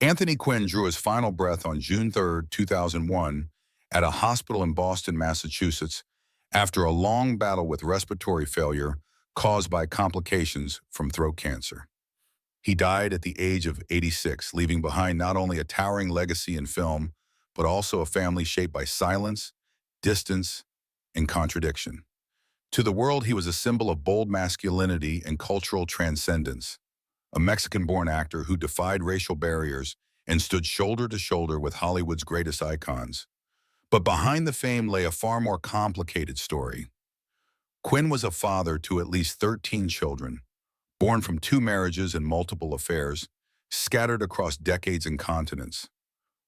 Anthony Quinn drew his final breath on June 3, 2001, at a hospital in Boston, Massachusetts, after a long battle with respiratory failure caused by complications from throat cancer. He died at the age of 86, leaving behind not only a towering legacy in film, but also a family shaped by silence, distance, and contradiction. To the world, he was a symbol of bold masculinity and cultural transcendence, a Mexican-born actor who defied racial barriers and stood shoulder to shoulder with Hollywood's greatest icons. But behind the fame lay a far more complicated story. Quinn was a father to at least 13 children, born from 2 marriages and multiple affairs, scattered across decades and continents.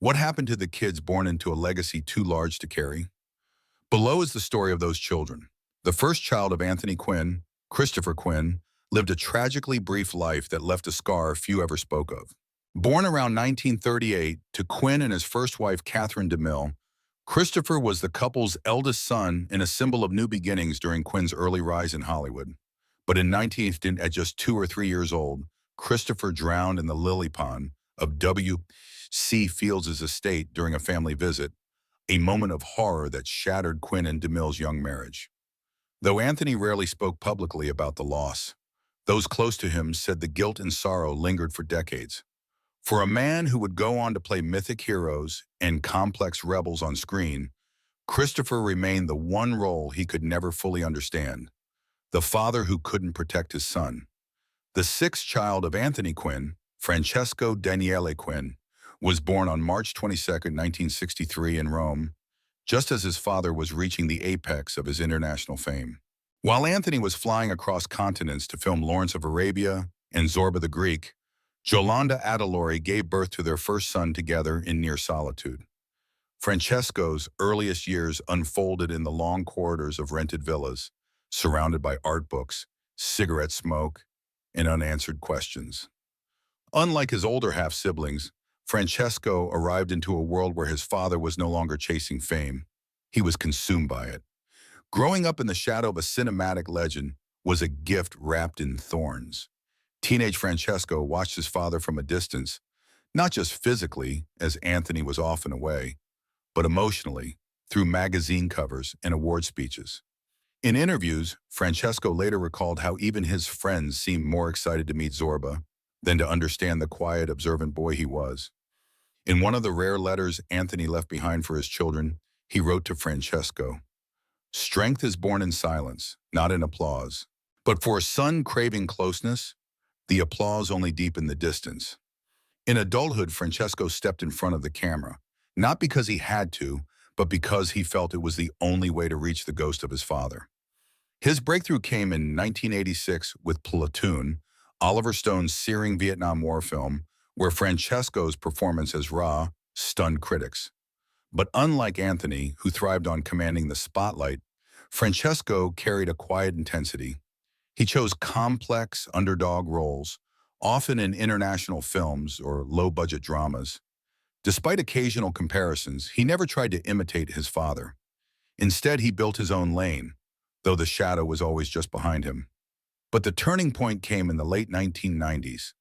What happened to the kids born into a legacy too large to carry? Below is the story of those children. The first child of Anthony Quinn, Christopher Quinn, lived a tragically brief life that left a scar few ever spoke of. Born around 1938 to Quinn and his first wife, Catherine DeMille, Christopher was the couple's eldest son and a symbol of new beginnings during Quinn's early rise in Hollywood. But in 1918, at just 2 or 3 years old, Christopher drowned in the lily pond of W.C. Fields' estate during a family visit, a moment of horror that shattered Quinn and DeMille's young marriage. Though Anthony rarely spoke publicly about the loss, those close to him said the guilt and sorrow lingered for decades. For a man who would go on to play mythic heroes and complex rebels on screen, Christopher remained the one role he could never fully understand: the father who couldn't protect his son. The sixth child of Anthony Quinn, Francesco Daniele Quinn, was born on March 22, 1963 in Rome, just as his father was reaching the apex of his international fame. While Anthony was flying across continents to film Lawrence of Arabia and Zorba the Greek, Jolanda Adalori gave birth to their first son together in near solitude. Francesco's earliest years unfolded in the long corridors of rented villas, surrounded by art books, cigarette smoke, and unanswered questions. Unlike his older half-siblings, Francesco arrived into a world where his father was no longer chasing fame. He was consumed by it. Growing up in the shadow of a cinematic legend was a gift wrapped in thorns. Teenage Francesco watched his father from a distance, not just physically, as Anthony was often away, but emotionally, through magazine covers and award speeches. In interviews, Francesco later recalled how even his friends seemed more excited to meet Zorba than to understand the quiet, observant boy he was. In one of the rare letters Anthony left behind for his children, he wrote to Francesco, "Strength is born in silence, not in applause. But for a son craving closeness, the applause only deepened the distance." In adulthood, Francesco stepped in front of the camera, not because he had to, but because he felt it was the only way to reach the ghost of his father. His breakthrough came in 1986 with Platoon, Oliver Stone's searing Vietnam War film, where Francesco's performance as Ra stunned critics. But unlike Anthony, who thrived on commanding the spotlight, Francesco carried a quiet intensity. He chose complex underdog roles, often in international films or low-budget dramas. Despite occasional comparisons, he never tried to imitate his father. Instead, he built his own lane, though the shadow was always just behind him. But the turning point came in the late 1990s.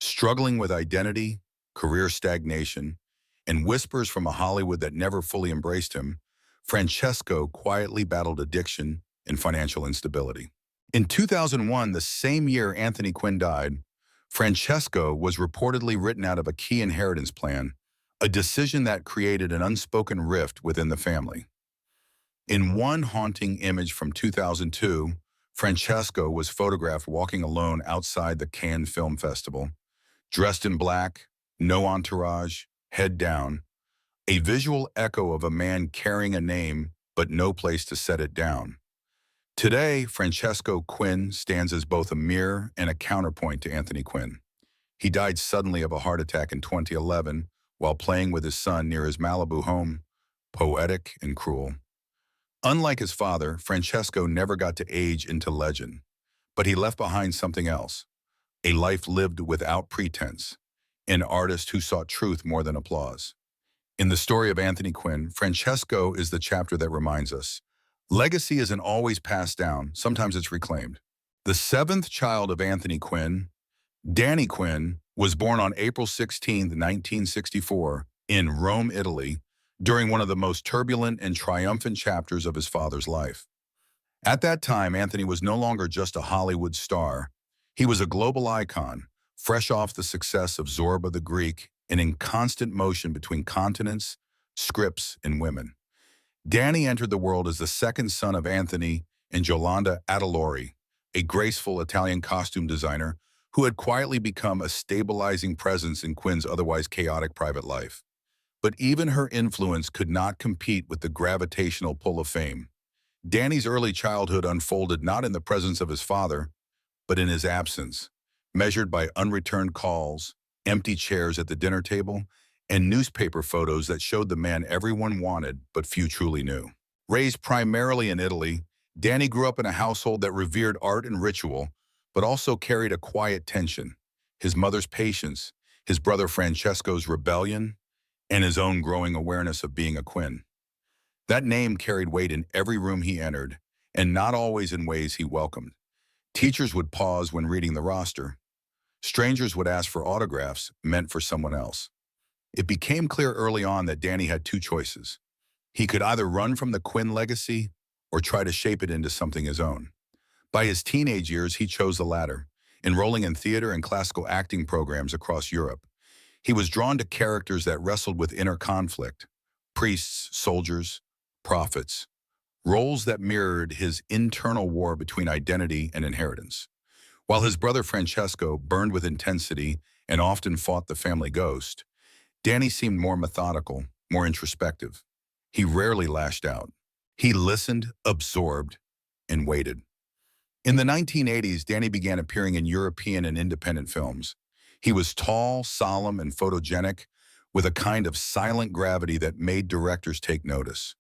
Struggling with identity, career stagnation, and whispers from a Hollywood that never fully embraced him, Francesco quietly battled addiction and financial instability. In 2001, the same year Anthony Quinn died, Francesco was reportedly written out of a key inheritance plan, a decision that created an unspoken rift within the family. In one haunting image from 2002, Francesco was photographed walking alone outside the Cannes Film Festival, dressed in black, no entourage, head down, a visual echo of a man carrying a name but no place to set it down. Today, Francesco Quinn stands as both a mirror and a counterpoint to Anthony Quinn. He died suddenly of a heart attack in 2011 while playing with his son near his Malibu home, poetic and cruel. Unlike his father, Francesco never got to age into legend, but he left behind something else, a life lived without pretense, an artist who sought truth more than applause. In the story of Anthony Quinn, Francesco is the chapter that reminds us, legacy isn't always passed down, sometimes it's reclaimed. The seventh child of Anthony Quinn, Dany Quinn was born on April 16, 1964, in Rome, Italy, during one of the most turbulent and triumphant chapters of his father's life. At that time, Anthony was no longer just a Hollywood star. He was a global icon, fresh off the success of Zorba the Greek and in constant motion between continents, scripts, and women. Dany entered the world as the second son of Anthony and Yolanda Adalori, a graceful Italian costume designer who had quietly become a stabilizing presence in Quinn's otherwise chaotic private life. But even her influence could not compete with the gravitational pull of fame. Dany's early childhood unfolded not in the presence of his father, but in his absence, measured by unreturned calls, empty chairs at the dinner table, and newspaper photos that showed the man everyone wanted but few truly knew. Raised primarily in Italy, Dany grew up in a household that revered art and ritual, but also carried a quiet tension: his mother's patience, his brother Francesco's rebellion, and his own growing awareness of being a Quinn. That name carried weight in every room he entered, and not always in ways he welcomed. Teachers would pause when reading the roster. Strangers would ask for autographs meant for someone else. It became clear early on that Dany had two choices. He could either run from the Quinn legacy or try to shape it into something his own. By his teenage years, he chose the latter, enrolling in theater and classical acting programs across Europe. He was drawn to characters that wrestled with inner conflict: priests, soldiers, prophets, roles that mirrored his internal war between identity and inheritance. While his brother Francesco burned with intensity and often fought the family ghost, Dany seemed more methodical, more introspective. He rarely lashed out. He listened, absorbed, and waited. In the 1980s, Dany began appearing in European and independent films. He was tall, solemn, and photogenic, with a kind of silent gravity that made directors take notice.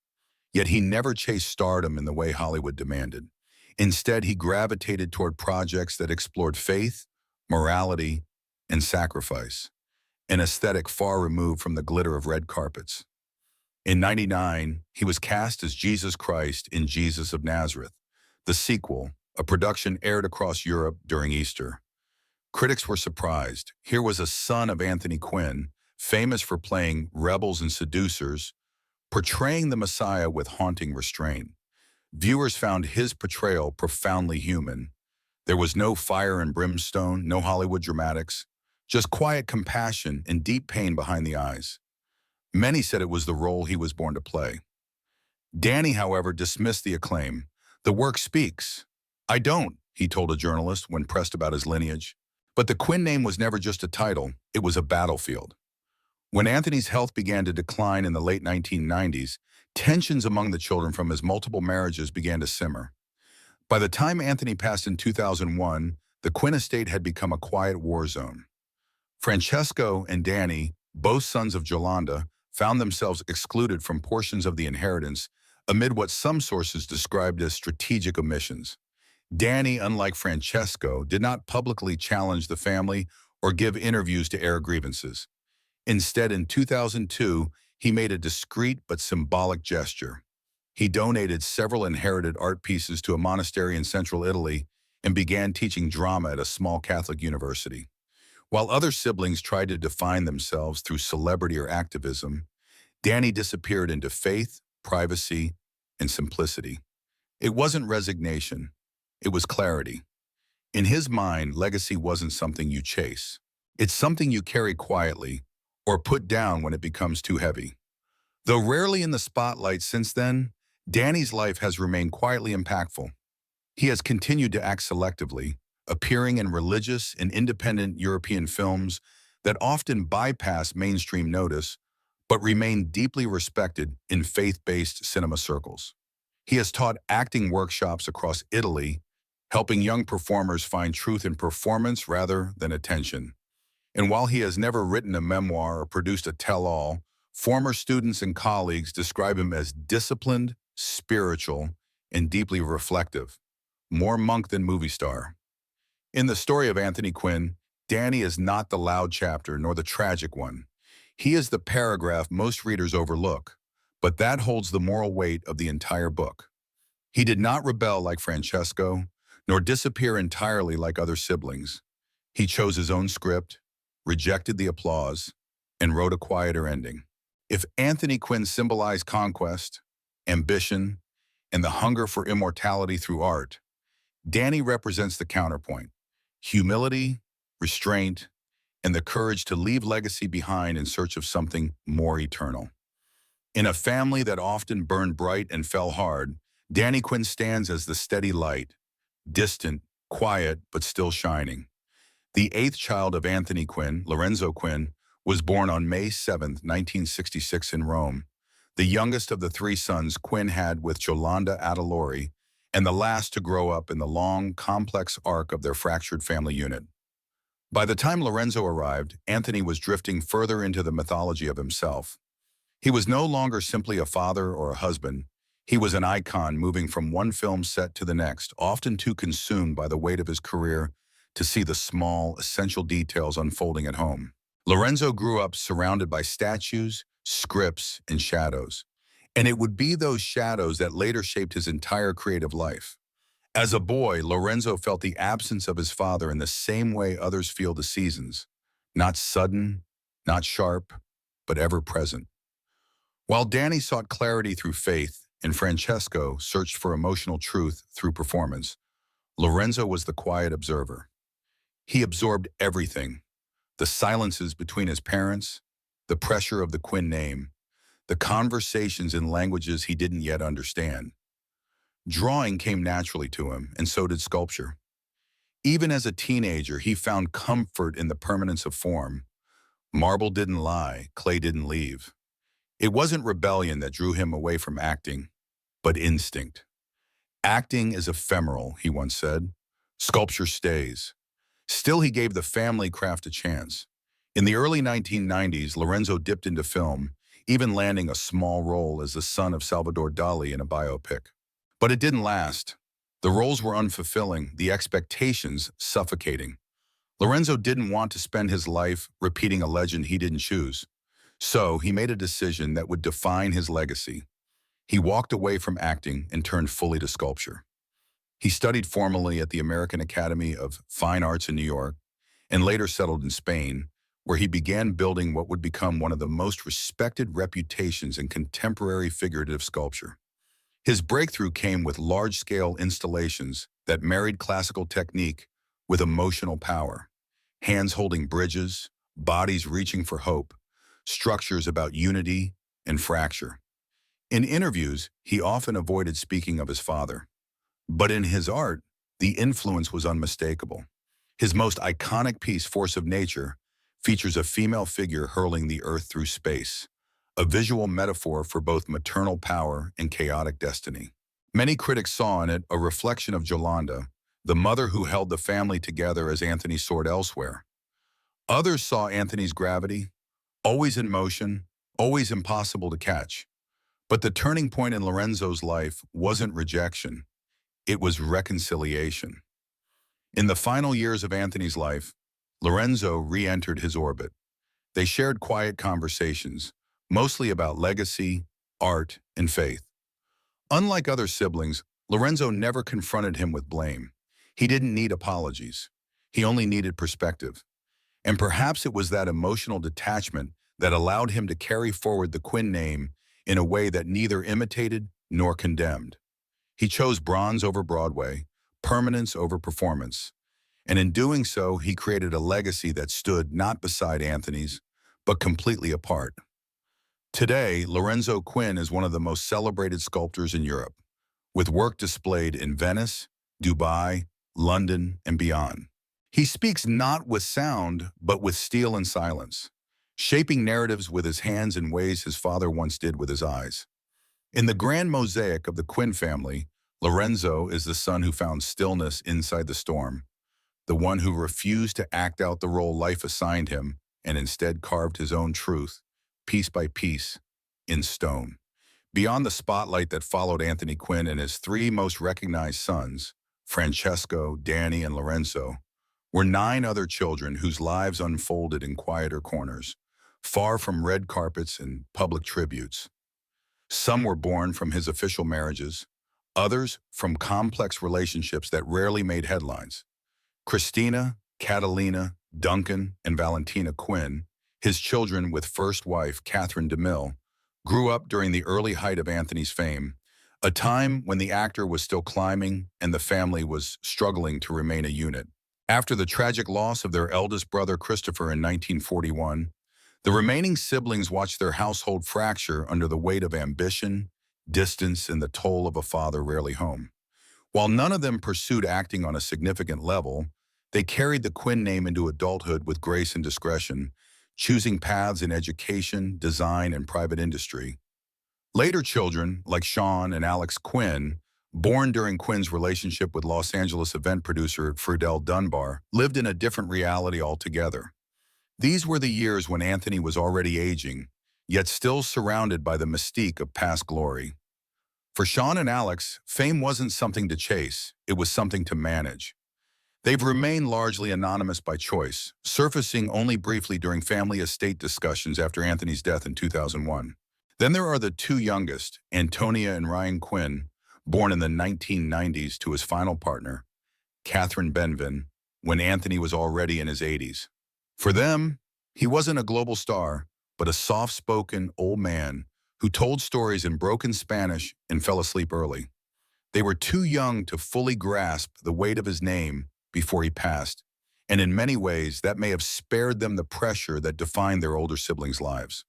Yet he never chased stardom in the way Hollywood demanded. Instead, he gravitated toward projects that explored faith, morality, and sacrifice, an aesthetic far removed from the glitter of red carpets. In '99, he was cast as Jesus Christ in Jesus of Nazareth, the sequel, a production aired across Europe during Easter. Critics were surprised. Here was a son of Anthony Quinn, famous for playing rebels and seducers, portraying the Messiah with haunting restraint. Viewers found his portrayal profoundly human. There was no fire and brimstone, no Hollywood dramatics, just quiet compassion and deep pain behind the eyes. Many said it was the role he was born to play. Dany, however, dismissed the acclaim. "The work speaks." "I don't," he told a journalist when pressed about his lineage. But the Quinn name was never just a title, it was a battlefield. When Anthony's health began to decline in the late 1990s, tensions among the children from his multiple marriages began to simmer. By the time Anthony passed in 2001, the Quinn estate had become a quiet war zone. Francesco and Dany, both sons of Yolanda, found themselves excluded from portions of the inheritance amid what some sources described as strategic omissions. Dany, unlike Francesco, did not publicly challenge the family or give interviews to air grievances. Instead, in 2002, he made a discreet but symbolic gesture. He donated several inherited art pieces to a monastery in central Italy and began teaching drama at a small Catholic university. While other siblings tried to define themselves through celebrity or activism, Dany disappeared into faith, privacy, and simplicity. It wasn't resignation, it was clarity. In his mind, legacy wasn't something you chase. It's something you carry quietly or put down when it becomes too heavy. Though rarely in the spotlight since then, Dany's life has remained quietly impactful. He has continued to act selectively, appearing in religious and independent European films that often bypass mainstream notice, but remain deeply respected in faith-based cinema circles. He has taught acting workshops across Italy, helping young performers find truth in performance rather than attention. And while he has never written a memoir or produced a tell-all, former students and colleagues describe him as disciplined, spiritual, and deeply reflective, more monk than movie star. In the story of Anthony Quinn, Dany is not the loud chapter nor the tragic one. He is the paragraph most readers overlook, but that holds the moral weight of the entire book. He did not rebel like Francesco, nor disappear entirely like other siblings. He chose his own script, rejected the applause, and wrote a quieter ending. If Anthony Quinn symbolized conquest, ambition, and the hunger for immortality through art, Dany represents the counterpoint: humility, restraint, and the courage to leave legacy behind in search of something more eternal. In a family that often burned bright and fell hard, Dany Quinn stands as the steady light, distant, quiet, but still shining. The eighth child of Anthony Quinn, Lorenzo Quinn, was born on May 7, 1966 in Rome, the youngest of the three sons Quinn had with Yolanda Adelori, and the last to grow up in the long, complex arc of their fractured family unit. By the time Lorenzo arrived, Anthony was drifting further into the mythology of himself. He was no longer simply a father or a husband. He was an icon moving from one film set to the next, often too consumed by the weight of his career to see the small, essential details unfolding at home. Lorenzo grew up surrounded by statues, scripts, and shadows. And it would be those shadows that later shaped his entire creative life. As a boy, Lorenzo felt the absence of his father in the same way others feel the seasons. Not sudden, not sharp, but ever present. While Dany sought clarity through faith and Francesco searched for emotional truth through performance, Lorenzo was the quiet observer. He absorbed everything: the silences between his parents, the pressure of the Quinn name, the conversations in languages he didn't yet understand. Drawing came naturally to him, and so did sculpture. Even as a teenager, he found comfort in the permanence of form. Marble didn't lie, clay didn't leave. It wasn't rebellion that drew him away from acting, but instinct. Acting is ephemeral, he once said. Sculpture stays. Still, he gave the family craft a chance. In the early 1990s, Lorenzo dipped into film, even landing a small role as the son of Salvador Dali in a biopic. But it didn't last. The roles were unfulfilling, the expectations suffocating. Lorenzo didn't want to spend his life repeating a legend he didn't choose. So he made a decision that would define his legacy. He walked away from acting and turned fully to sculpture. He studied formally at the American Academy of Fine Arts in New York and later settled in Spain, where he began building what would become one of the most respected reputations in contemporary figurative sculpture. His breakthrough came with large-scale installations that married classical technique with emotional power. Hands holding bridges, bodies reaching for hope, structures about unity and fracture. In interviews, he often avoided speaking of his father. But in his art, the influence was unmistakable. His most iconic piece, Force of Nature, features a female figure hurling the earth through space, a visual metaphor for both maternal power and chaotic destiny. Many critics saw in it a reflection of Yolanda, the mother who held the family together as Anthony soared elsewhere. Others saw Anthony's gravity, always in motion, always impossible to catch. But the turning point in Lorenzo's life wasn't rejection, it was reconciliation. In the final years of Anthony's life, Lorenzo re-entered his orbit. They shared quiet conversations, mostly about legacy, art, and faith. Unlike other siblings, Lorenzo never confronted him with blame. He didn't need apologies. He only needed perspective. And perhaps it was that emotional detachment that allowed him to carry forward the Quinn name in a way that neither imitated nor condemned. He chose bronze over Broadway, permanence over performance. And in doing so, he created a legacy that stood not beside Anthony's, but completely apart. Today, Lorenzo Quinn is one of the most celebrated sculptors in Europe, with work displayed in Venice, Dubai, London, and beyond. He speaks not with sound, but with steel and silence, shaping narratives with his hands in ways his father once did with his eyes. In the grand mosaic of the Quinn family, Lorenzo is the son who found stillness inside the storm, the one who refused to act out the role life assigned him and instead carved his own truth, piece by piece, in stone. Beyond the spotlight that followed Anthony Quinn and his three most recognized sons, Francesco, Dany, and Lorenzo, were 9 other children whose lives unfolded in quieter corners, far from red carpets and public tributes. Some were born from his official marriages, others from complex relationships that rarely made headlines. Christina, Catalina, Duncan, and Valentina Quinn, his children with first wife Catherine DeMille, grew up during the early height of Anthony's fame, a time when the actor was still climbing and the family was struggling to remain a unit. After the tragic loss of their eldest brother Christopher in 1941, the remaining siblings watched their household fracture under the weight of ambition, distance, and the toll of a father rarely home. While none of them pursued acting on a significant level, they carried the Quinn name into adulthood with grace and discretion, choosing paths in education, design, and private industry. Later children, like Sean and Alex Quinn, born during Quinn's relationship with Los Angeles event producer Friedel Dunbar, lived in a different reality altogether. These were the years when Anthony was already aging, yet still surrounded by the mystique of past glory. For Sean and Alex, fame wasn't something to chase, it was something to manage. They've remained largely anonymous by choice, surfacing only briefly during family estate discussions after Anthony's death in 2001. Then there are the two youngest, Antonia and Ryan Quinn, born in the 1990s to his final partner, Catherine Benvin, when Anthony was already in his 80s. For them, he wasn't a global star, but a soft-spoken old man who told stories in broken Spanish and fell asleep early. They were too young to fully grasp the weight of his name before he passed, and in many ways that may have spared them the pressure that defined their older siblings' lives.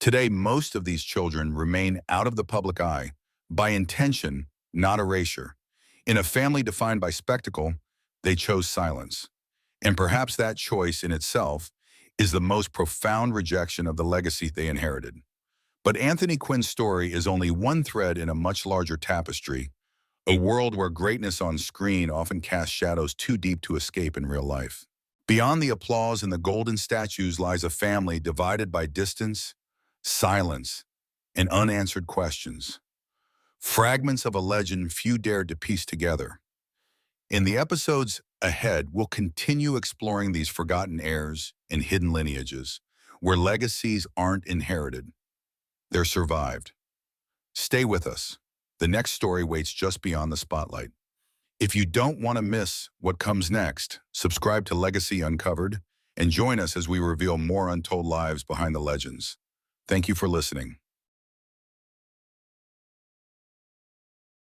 Today, most of these children remain out of the public eye, by intention, not erasure. In a family defined by spectacle, they chose silence. And perhaps that choice in itself is the most profound rejection of the legacy they inherited. But Anthony Quinn's story is only one thread in a much larger tapestry, a world where greatness on screen often casts shadows too deep to escape in real life. Beyond the applause and the golden statues lies a family divided by distance, silence, and unanswered questions. Fragments of a legend few dared to piece together. In the episodes ahead, we'll continue exploring these forgotten heirs and hidden lineages, where legacies aren't inherited, they're survived. Stay with us. The next story waits just beyond the spotlight. If you don't want to miss what comes next, subscribe to Legacy Uncovered and join us as we reveal more untold lives behind the legends. Thank you for listening.